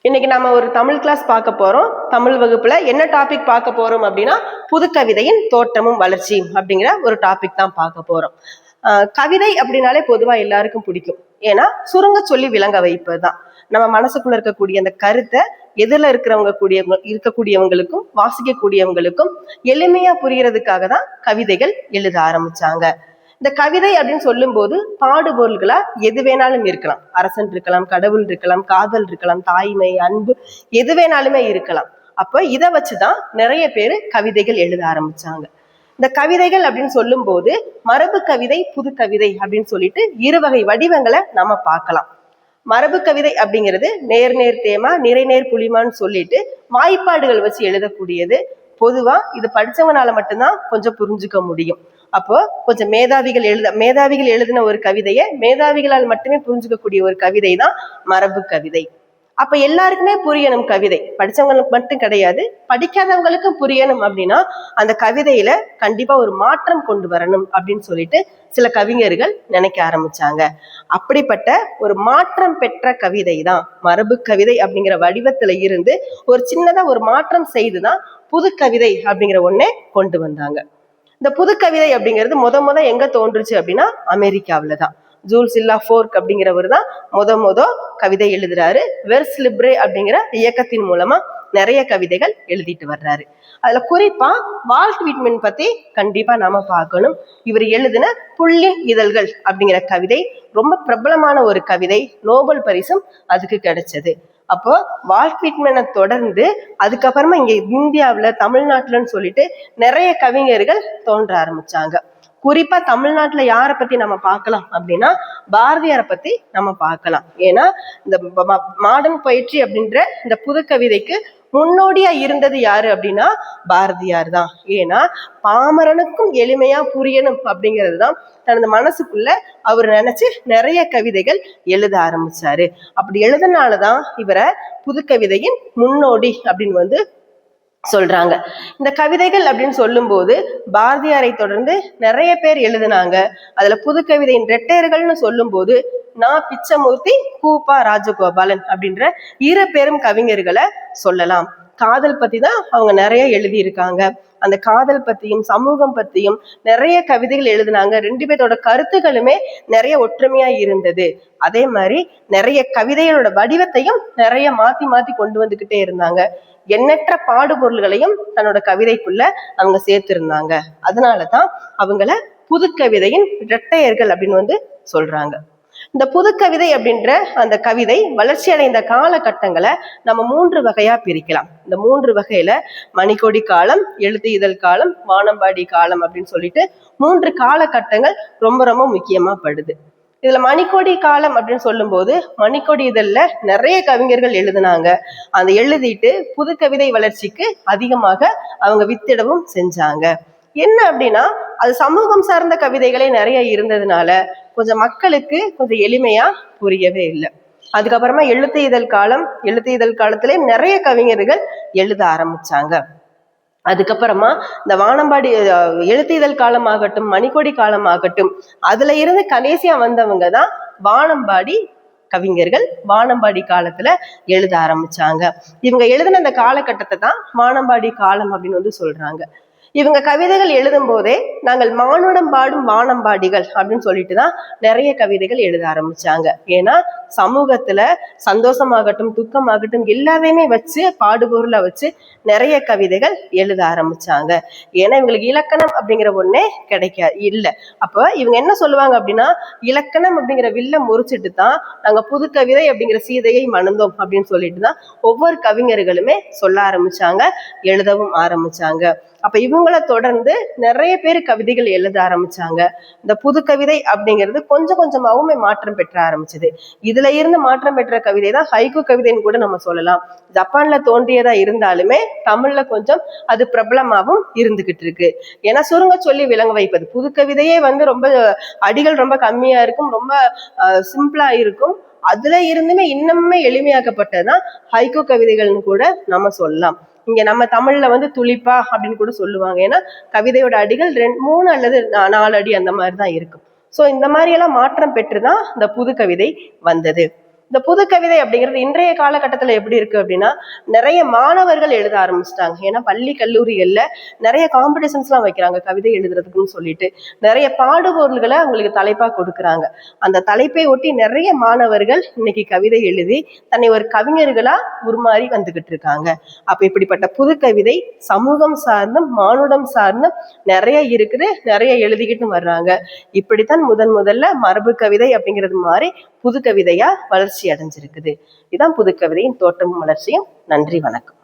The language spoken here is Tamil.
இன்னைக்கு நம்ம ஒரு தமிழ் கிளாஸ் பார்க்க போறோம். தமிழ் வகுப்புல என்ன டாபிக் பார்க்க போறோம் அப்படின்னா, புதுக்கவிதையின் தோற்றமும் வளர்ச்சி அப்படிங்கிற ஒரு டாபிக் தான் பார்க்க போறோம். கவிதை அப்படின்னாலே பொதுவா எல்லாருக்கும் பிடிக்கும். ஏன்னா சுருங்க சொல்லி விளங்க வைப்பதுதான். நம்ம மனசுக்குள்ள இருக்கக்கூடிய அந்த கருத்தை எதிரில் இருக்கக்கூடியவங்களுக்கும் வாசிக்கக்கூடியவங்களுக்கும் எளிமையா புரியறதுக்காக தான் கவிதைகள் எழுத ஆரம்பிச்சாங்க. இந்த கவிதை அப்படின்னு சொல்லும் போது பாடுபொருள்களா எது வேணாலும் இருக்கலாம். அரசன் இருக்கலாம், கடவுள் இருக்கலாம், காதல் இருக்கலாம், தாய்மை, அன்பு, எது வேணாலுமே இருக்கலாம். அப்ப இதை வச்சுதான் நிறைய பேர் கவிதைகள் எழுத ஆரம்பிச்சாங்க. இந்த கவிதைகள் அப்படின்னு சொல்லும் போது மரபு கவிதை, புது கவிதை அப்படின்னு சொல்லிட்டு இரு வகை வடிவங்களை நம்ம பார்க்கலாம். மரபு கவிதை அப்படிங்கிறது நேர் தேமா, நிறைநேர் புலிமான்னு சொல்லிட்டு வாய்ப்பாடுகள் வச்சு எழுதக்கூடியது. பொதுவா இது படிச்சவனால மட்டும்தான் கொஞ்சம் புரிஞ்சுக்க முடியும். அப்போ கொஞ்சம் மேதாவிகள் எழுதின ஒரு கவிதையை மேதாவிகளால் மட்டுமே புரிஞ்சுக்கக்கூடிய ஒரு கவிதை தான் மரபு கவிதை. அப்ப எல்லாருக்குமே புரியணும் கவிதை, படிச்சவங்களுக்கு மட்டும் கிடையாது, படிக்காதவங்களுக்கும் புரியணும் அப்படின்னா அந்த கவிதையில கண்டிப்பா ஒரு மாற்றம் கொண்டு வரணும் அப்படின்னு சொல்லிட்டு சில கவிஞர்கள் நினைக்க ஆரம்பிச்சாங்க. அப்படிப்பட்ட ஒரு மாற்றம் பெற்ற கவிதை தான் மரபு கவிதை அப்படிங்கிற வடிவத்துல இருந்து ஒரு சின்னதா ஒரு மாற்றம் செய்துதான் புது கவிதை அப்படிங்கிற ஒண்ணே கொண்டு வந்தாங்க. இந்த புது கவிதை அப்படிங்கிறது முத எங்க தோன்றுச்சு அப்படின்னா அமெரிக்காவில தான். ஜூல்ஸ் வில்லாஃபோர்க் அப்படிங்கிறவர் தான் முத கவிதை எழுதுறாரு. வெர்ஸ் லிப்ரே அப்படிங்கிற இயக்கத்தின் மூலமா நிறைய கவிதைகள் எழுதிட்டு வர்றாரு. அதுல குறிப்பா வால்ட் விட்மன் பத்தி கண்டிப்பா நாம பார்க்கணும். இவர் எழுதின புள்ளின் இதழ்கள் அப்படிங்கிற கவிதை ரொம்ப பிரபலமான ஒரு கவிதை. நோபல் பரிசும் அதுக்கு கிடைச்சது. அப்போ வால்ட் விட்மனை தொடர்ந்து அதுக்கப்புறமா இங்க இந்தியாவுல, தமிழ்நாட்டுலன்னு சொல்லிட்டு நிறைய கவிஞர்கள் தோன்ற ஆரம்பிச்சாங்க. குறிப்பா தமிழ்நாட்டுல யாரை பத்தி நம்ம பார்க்கலாம் அப்படின்னா பாரதியாரை பத்தி நம்ம பார்க்கலாம். ஏன்னா இந்த மாடர்ன் பொயட்ரி அப்படின்ற இந்த புது கவிதைக்கு முன்னோடியா இருந்தது யாரு அப்படின்னா பாரதியார் தான். ஏன்னா பாமரனுக்கும் எளிமையா புரியணும் அப்படிங்கிறது தான் தனது மனசுக்குள்ள அவர் நினைச்சு நிறைய கவிதைகள் எழுத ஆரம்பிச்சாரு. அப்படி எழுதுனாலதான் இவரை புது கவிதையின் முன்னோடி அப்படின்னு சொல்றாங்க. இந்த கவிதைகள் அப்படின்னு சொல்லும் போது பாரதியாரை தொடர்ந்து நிறைய பேர் எழுதினாங்க. அதுல புது கவிதையின் ரெட்டையர்கள்னு சொல்லும் போது பிச்சமூர்த்தி, கூப்பா ராஜகோபாலன் அப்படின்ற இரு பெரும் கவிஞர்களை சொல்லலாம். காதல் பத்தி தான் அவங்க நிறைய எழுதி இருக்காங்க. அந்த காதல் பத்தியும் சமூகம் பத்தியும் நிறைய கவிதைகள் எழுதினாங்க. ரெண்டு பேரோட கருத்துக்களுமே நிறைய ஒற்றுமையா இருந்தது. அதே மாதிரி நிறைய கவிதைகளோட வடிவத்தையும் நிறைய மாத்தி கொண்டு வந்துகிட்டே இருந்தாங்க. எண்ணற்ற பாடுபொருள்களையும் தன்னோட கவிதைக்குள்ள அவங்க சேர்த்திருந்தாங்க. அதனாலதான் அவங்கள புது கவிதையின் இரட்டையர்கள் அப்படின்னு சொல்றாங்க. இந்த புது கவிதை அப்படின்ற அந்த கவிதை வளர்ச்சி அடைந்த காலகட்டங்களை நம்ம 3 வகையா பிரிக்கலாம். இந்த 3 வகையில மணிக்கொடி காலம், எழுத்து இதழ் காலம், வானம்பாடி காலம் அப்படின்னு சொல்லிட்டு 3 காலகட்டங்கள் ரொம்ப முக்கியமா படுது. இதுல மணிக்கொடி காலம் அப்படின்னு சொல்லும் போது மணிக்கொடி இதழ்ல நிறைய கவிஞர்கள் எழுதினாங்க. அந்த எழுதிட்டு புது கவிதை வளர்ச்சிக்கு அதிகமாக அவங்க வித்திடவும் செஞ்சாங்க. என்ன அப்படின்னா அது சமூகம் சார்ந்த கவிதைகளே நிறைய இருந்ததுனால கொஞ்சம் மக்களுக்கு கொஞ்சம் எளிமையா புரியவே இல்லை. அதுக்கப்புறமா எழுத்து இதழ் காலத்திலே நிறைய கவிஞர்கள் எழுத ஆரம்பிச்சாங்க. அதுக்கப்புறமா இந்த வானம்பாடி எழுத்து இதழ் காலமாகட்டும், மணிக்கொடி காலமாகட்டும், அதுல இருந்து கடைசியா வந்தவங்க தான் வானம்பாடி கவிஞர்கள். வானம்பாடி காலத்துல எழுத ஆரம்பிச்சாங்க. இவங்க எழுதின அந்த காலகட்டத்தை தான் வானம்பாடி காலம் அப்படின்னு சொல்றாங்க. இவங்க கவிதைகள் எழுதும் போதே நாங்கள் மானுடம் பாடும் வானம்பாடிகள் அப்படின்னு சொல்லிட்டுதான் நிறைய கவிதைகள் எழுத ஆரம்பிச்சாங்க. ஏன்னா சமூகத்துல சந்தோஷமாகட்டும் துக்கமாகட்டும் எல்லாத்தையுமே வச்சு பாடுபொருளை வச்சு நிறைய கவிதைகள் எழுத ஆரம்பிச்சாங்க. ஏன்னா இவங்களுக்கு இலக்கணம் அப்படிங்கிற ஒண்ணே இல்லை. அப்போ இவங்க என்ன சொல்லுவாங்க அப்படின்னா இலக்கணம் அப்படிங்கிற வில்ல முறிச்சிட்டு தான் நாங்க புது கவிதை அப்படிங்கிற சீதையை மணந்தோம் அப்படின்னு சொல்லிட்டு தான் ஒவ்வொரு கவிஞர்களுமே சொல்ல ஆரம்பிச்சாங்க, எழுதவும் ஆரம்பிச்சாங்க. அப்ப இவங்களை தொடர்ந்து நிறைய பேர் கவிதைகள் எழுத ஆரம்பிச்சாங்க. இந்த புது கவிதை அப்படிங்கிறது கொஞ்சமாவுமே மாற்றம் பெற்ற ஆரம்பிச்சது. இதுல இருந்து மாற்றம் பெற்ற கவிதை தான் ஹைக்கூ கவிதைன்னு கூட நம்ம சொல்லலாம். ஜப்பான்ல தோன்றியதா இருந்தாலுமே தமிழ்ல கொஞ்சம் அது பிரபலமாகவும் இருந்துகிட்டு இருக்கு. ஏன்னா சுருங்க சொல்லி விளங்க வைப்பது. புது கவிதையே ரொம்ப அடிகள் ரொம்ப கம்மியா இருக்கும், ரொம்ப சிம்பிளா இருக்கும். அதுல இருந்துமே இன்னுமே எளிமையாக்கப்பட்டதுதான் ஹைக்கூ கவிதைகள்னு கூட நம்ம சொல்லலாம். இங்க நம்ம தமிழ்ல துளிப்பா அப்படின்னு கூட சொல்லுவாங்க. ஏன்னா கவிதையோட அடிகள் 3 அல்லது 4 அடி அந்த மாதிரிதான் இருக்கும். சோ இந்த மாதிரி எல்லாம் மாற்றம் பெற்றுதான் இந்த புது கவிதை வந்தது. இந்த புது கவிதை அப்படிங்கிறது இன்றைய காலகட்டத்துல எப்படி இருக்கு அப்படின்னா, நிறைய மாணவர்கள் எழுத ஆரம்பிச்சிட்டாங்க. ஏன்னா பள்ளி கல்லூரிகள்ல நிறைய காம்படிஷன்ஸ் எல்லாம் வைக்கிறாங்க கவிதை எழுதுறதுக்குன்னு சொல்லிட்டு. நிறைய பாடுபொருள்களை அவங்களுக்கு தலைப்பா கொடுக்குறாங்க. அந்த தலைப்பை ஒட்டி நிறைய மாணவர்கள் இன்னைக்கு கவிதை எழுதி தன்னை ஒரு கவிஞர்களா உருமாறி வந்துகிட்டு இருக்காங்க. அப்ப இப்படிப்பட்ட புது கவிதை சமூகம் சார்ந்தும் மானுடம் சார்ந்தும் நிறைய இருக்குது, நிறைய எழுதிக்கிட்டு வர்றாங்க. இப்படித்தான் முதல்ல மரபு கவிதை அப்படிங்கிறது மாதிரி புது கவிதையா வளர்ச்சி அடைஞ்சிருக்குது. இதுதான் புது கவிதையின் தோற்றமும் வளர்ச்சியும். நன்றி, வணக்கம்.